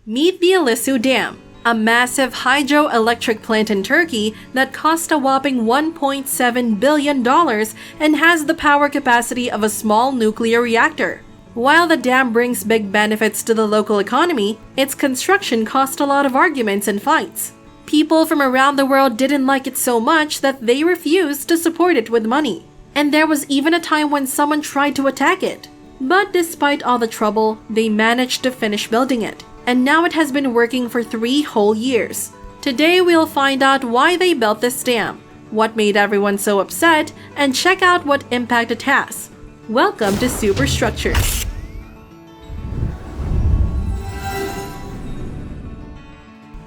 Meet the Ilisu Dam, a massive hydroelectric plant in Turkey that cost a whopping $1.7 billion and has the power capacity of a small nuclear reactor. While the dam brings big benefits to the local economy, its construction caused a lot of arguments and fights. People from around the world didn't like it so much that they refused to support it with money. And there was even a time when someone tried to attack it. But despite all the trouble, they managed to finish building it. And now it has been working for 3 whole years. Today we'll find out why they built this dam, what made everyone so upset, and check out what impact it has. Welcome to Superstructures.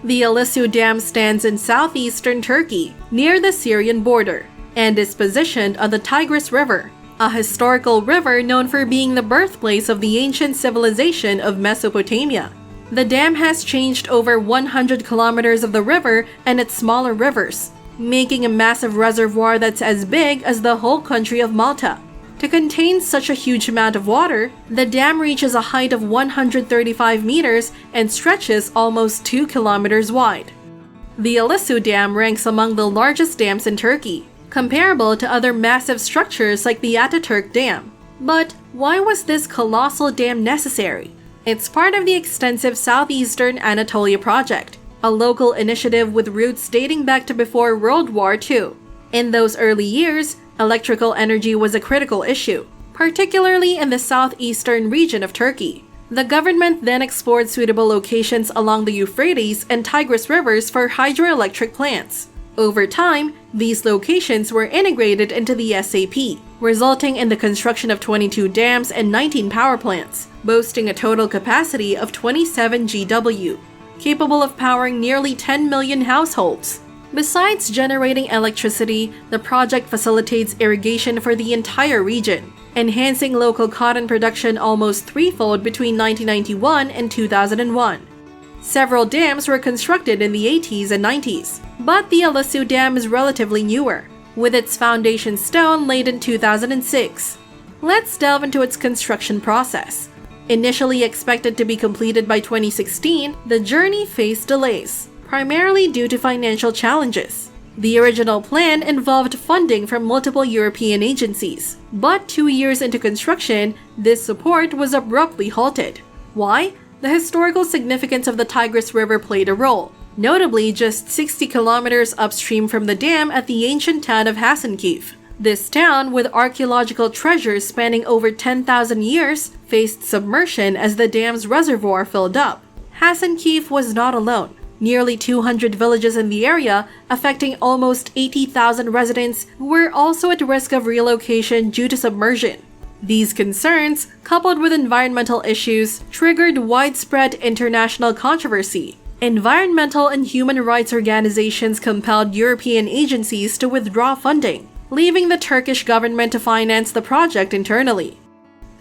The Ilisu Dam stands in southeastern Turkey, near the Syrian border, and is positioned on the Tigris River, a historical river known for being the birthplace of the ancient civilization of Mesopotamia. The dam has changed over 100 kilometers of the river and its smaller rivers, making a massive reservoir that's as big as the whole country of Malta. To contain such a huge amount of water, the dam reaches a height of 135 meters and stretches almost 2 kilometers wide. The Ilisu Dam ranks among the largest dams in Turkey, comparable to other massive structures like the Ataturk Dam. But why was this colossal dam necessary? It's part of the extensive Southeastern Anatolia project, a local initiative with roots dating back to before World War II. In those early years, electrical energy was a critical issue, particularly in the southeastern region of Turkey. The government then explored suitable locations along the Euphrates and Tigris rivers for hydroelectric plants. Over time, these locations were integrated into the SAP, resulting in the construction of 22 dams and 19 power plants, boasting a total capacity of 27 GW, capable of powering nearly 10 million households. Besides generating electricity, the project facilitates irrigation for the entire region, enhancing local cotton production almost threefold between 1991 and 2001. Several dams were constructed in the 80s and 90s, but the Ilisu Dam is relatively newer, with its foundation stone laid in 2006. Let's delve into its construction process. Initially expected to be completed by 2016, the journey faced delays, primarily due to financial challenges. The original plan involved funding from multiple European agencies, but 2 years into construction, this support was abruptly halted. Why? The historical significance of the Tigris River played a role, notably just 60 kilometers upstream from the dam at the ancient town of Hasankeyf. This town, with archaeological treasures spanning over 10,000 years, faced submersion as the dam's reservoir filled up. Hasankeyf was not alone. Nearly 200 villages in the area, affecting almost 80,000 residents, were also at risk of relocation due to submersion. These concerns, coupled with environmental issues, triggered widespread international controversy. Environmental and human rights organizations compelled European agencies to withdraw funding, leaving the Turkish government to finance the project internally.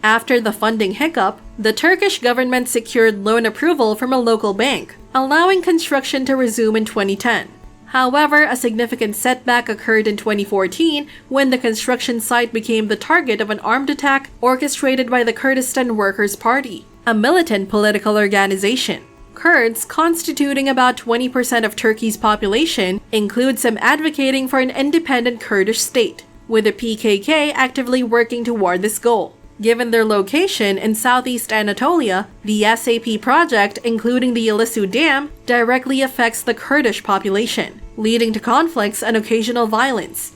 After the funding hiccup, the Turkish government secured loan approval from a local bank, allowing construction to resume in 2010. However, a significant setback occurred in 2014 when the construction site became the target of an armed attack orchestrated by the Kurdistan Workers' Party, a militant political organization. Kurds, constituting about 20% of Turkey's population, include some advocating for an independent Kurdish state, with the PKK actively working toward this goal. Given their location in southeast Anatolia, the SAP project, including the Ilisu Dam, directly affects the Kurdish population, leading to conflicts and occasional violence.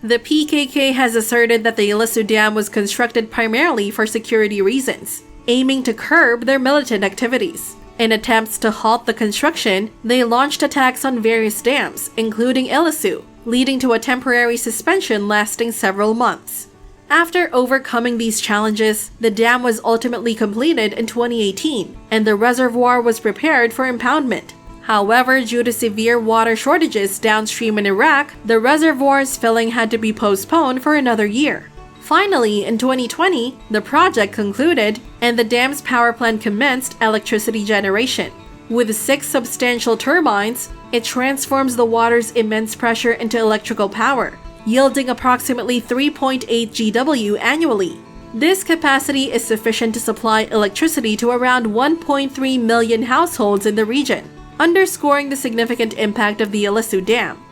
The PKK has asserted that the Ilisu Dam was constructed primarily for security reasons, aiming to curb their militant activities. In attempts to halt the construction, they launched attacks on various dams, including Ilisu, leading to a temporary suspension lasting several months. After overcoming these challenges, the dam was ultimately completed in 2018, and the reservoir was prepared for impoundment. However, due to severe water shortages downstream in Iraq, the reservoir's filling had to be postponed for another year. Finally, in 2020, the project concluded, and the dam's power plant commenced electricity generation. With 6 substantial turbines, it transforms the water's immense pressure into electrical power, yielding approximately 3.8 GW annually. This capacity is sufficient to supply electricity to around 1.3 million households in the region, underscoring the significant impact of the Ilisu Dam.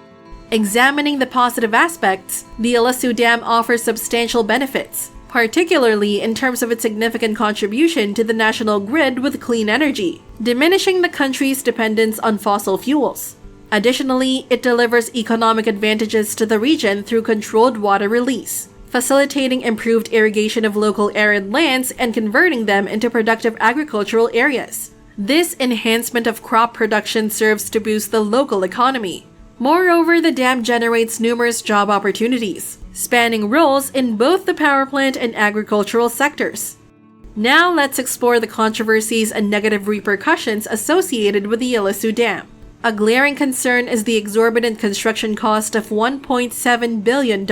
Examining the positive aspects, the Ilisu Dam offers substantial benefits, particularly in terms of its significant contribution to the national grid with clean energy, diminishing the country's dependence on fossil fuels. Additionally, it delivers economic advantages to the region through controlled water release, facilitating improved irrigation of local arid lands and converting them into productive agricultural areas. This enhancement of crop production serves to boost the local economy. Moreover, the dam generates numerous job opportunities, spanning roles in both the power plant and agricultural sectors. Now let's explore the controversies and negative repercussions associated with the Ilisu Dam. A glaring concern is the exorbitant construction cost of $1.7 billion,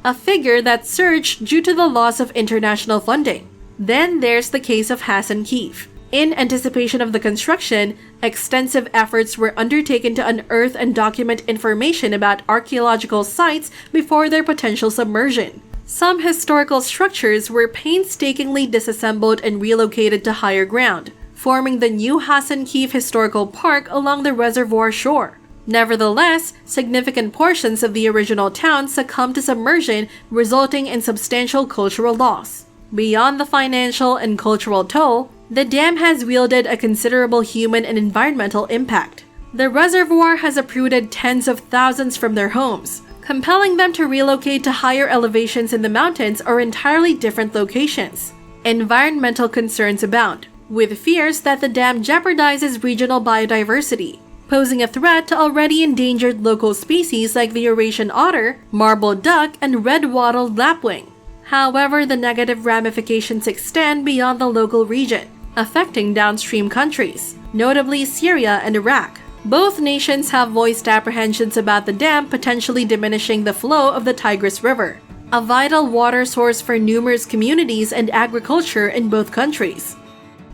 a figure that surged due to the loss of international funding. Then there's the case of Hasan Keef. In anticipation of the construction, extensive efforts were undertaken to unearth and document information about archaeological sites before their potential submersion. Some historical structures were painstakingly disassembled and relocated to higher ground, forming the new Hasan Keef Historical Park along the reservoir shore. Nevertheless, significant portions of the original town succumbed to submersion, resulting in substantial cultural loss. Beyond the financial and cultural toll, the dam has wielded a considerable human and environmental impact. The reservoir has uprooted tens of thousands from their homes, compelling them to relocate to higher elevations in the mountains or entirely different locations. Environmental concerns abound, with fears that the dam jeopardizes regional biodiversity, posing a threat to already endangered local species like the Eurasian otter, marble duck, and red-wattled lapwing. However, the negative ramifications extend beyond the local region, affecting downstream countries, notably Syria and Iraq. Both nations have voiced apprehensions about the dam potentially diminishing the flow of the Tigris River, a vital water source for numerous communities and agriculture in both countries.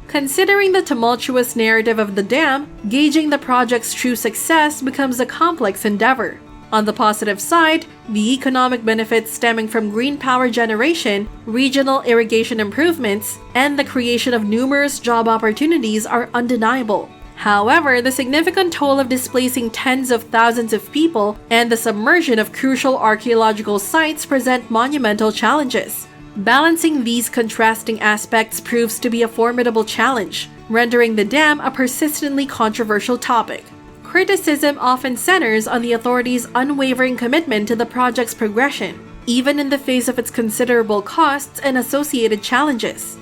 Considering the tumultuous narrative of the dam, gauging the project's true success becomes a complex endeavor. On the positive side, the economic benefits stemming from green power generation, regional irrigation improvements, and the creation of numerous job opportunities are undeniable. However, the significant toll of displacing tens of thousands of people and the submersion of crucial archaeological sites present monumental challenges. Balancing these contrasting aspects proves to be a formidable challenge, rendering the dam a persistently controversial topic. Criticism often centers on the authorities' unwavering commitment to the project's progression, even in the face of its considerable costs and associated challenges.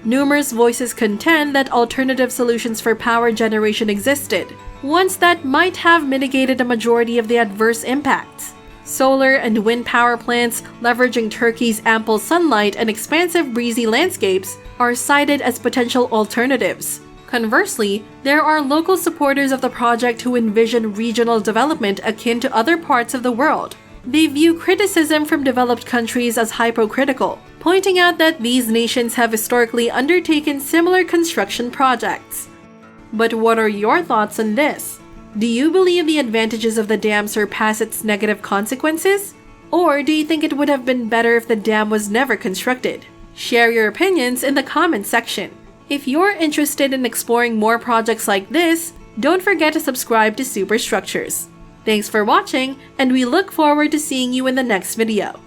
Numerous voices contend that alternative solutions for power generation existed, ones that might have mitigated a majority of the adverse impacts. Solar and wind power plants, leveraging Turkey's ample sunlight and expansive breezy landscapes, are cited as potential alternatives. Conversely, there are local supporters of the project who envision regional development akin to other parts of the world. They view criticism from developed countries as hypocritical, pointing out that these nations have historically undertaken similar construction projects. But what are your thoughts on this? Do you believe the advantages of the dam surpass its negative consequences? Or do you think it would have been better if the dam was never constructed? Share your opinions in the comment section. If you're interested in exploring more projects like this, don't forget to subscribe to Superstructures. Thanks for watching, and we look forward to seeing you in the next video.